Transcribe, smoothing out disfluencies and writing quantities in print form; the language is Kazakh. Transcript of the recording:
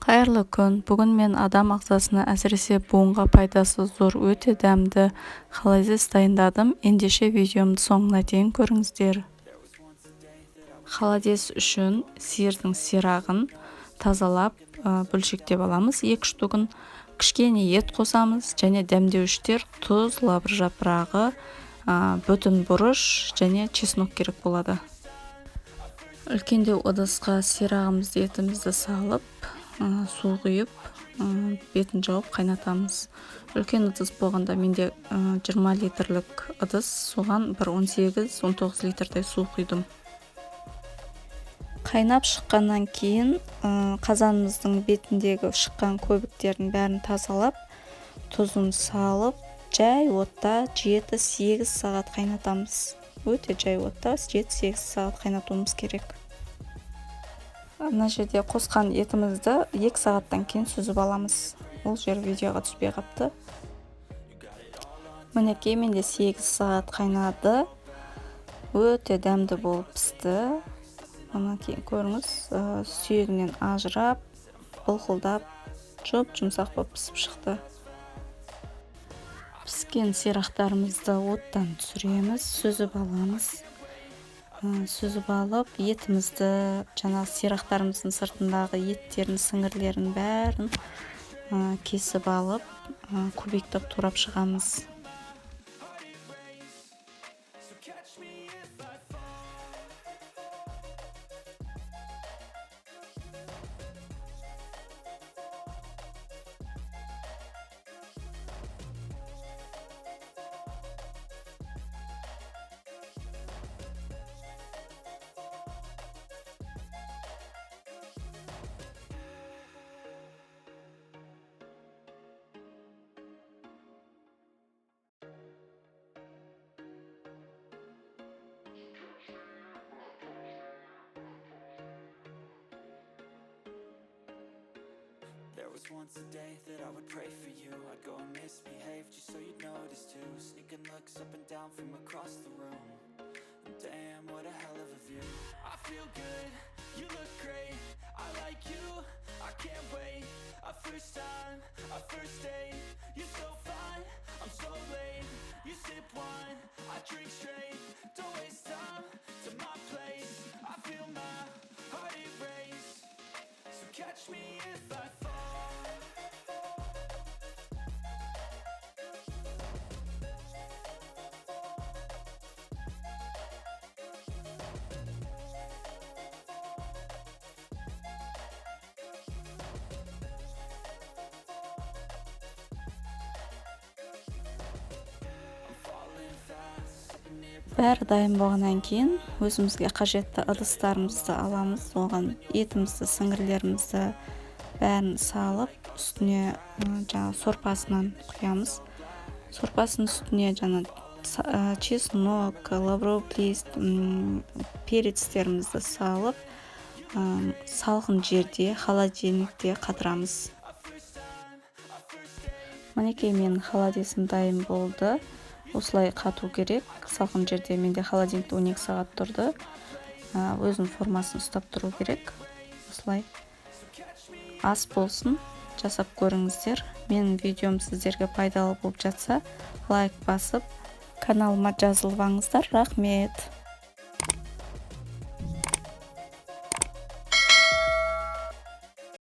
Қайырлы күн. Бүгін мен адам ағзасына, әсіресе буынға пайдасы зор өте дәмді холодец дайындадым. Ендеше видеомды соңына дейін көріңіздер. Холодец үшін сиырдың сирағын тазалап, бөлшектеп аламыз. 2 штугын кішкене ет қосамыз, және дәмдеуіштер тұз, лавр жапырағы, бүтін бұрыш және чеснок керек болады. Үлкендеу ыдысқа сирағымызды, етімізді салып, су құйып, бетін жауып қайнатамыз. Үлкен ыдыс болғанда менде 20 литрлік ыдыс, соған бір 18-19 литрдай су құйдым. Қайнап шыққаннан кейін қазанымыздың бетіндегі шыққан көбіктердің бәрін тазалап, тұзын салып, жай отта 7-8 сағат қайнатамыз. Өте жай отта 7-8 сағат қайнатуымыз керек. Мына жерде қосқан етімізді 2 сағаттан кейін сүзіп аламыз. Ол жер видеоға түспей қапты. Мінекей, менде 8 сағат қайнады. Өте дәмді болып пісті. Мына кейін көріңіз, сүйегінен ажырап, былқылдап, жұмсақ болып пісіп шықты. Піскен сирақтарымызды оттан түсіреміз, сүзіп аламыз. Сүзіп алып, етімізді, жаңағы сирақтарымыздың сыртындағы еттерін, сіңірлерін бәрін кесіп алып, кубиктеп турап шығамыз. There was once a day that I would pray for you. I'd go and misbehave just so you'd notice too. Sneaking looks up and down from across the room. And damn, what a hell of a view. I feel good, you look great. I like you, I can't wait. A first time, a first date. You're so fine, I'm so late. You sip wine, I drink straight. Don't waste time to my place. I feel my heart erase. So catch me if I fall. Бәрі дайын болғаннан кейін өзімізге қажетті ыдыстарымызды аламыз. Оған етімізді, сіңірлерімізді бәрін салып, үстіне сорпасынан құямыз. Сорпасының үстіне чеснок, лавровый лист, перецтерімізді салып, салқын жерде, холодильникте қатырамыз. Мінекей, менің холодецім дайын болды. Осылай қату керек. Салқын жерде, менде холодильникте 12 сағат тұрды. Өзінің формасын ұстап тұру керек. Осылай ас болсын, жасап көріңіздер. Менің видеом сіздерге пайдалы болып жатса, лайк басып, каналыма жазылып алыңыздар. Рахмет.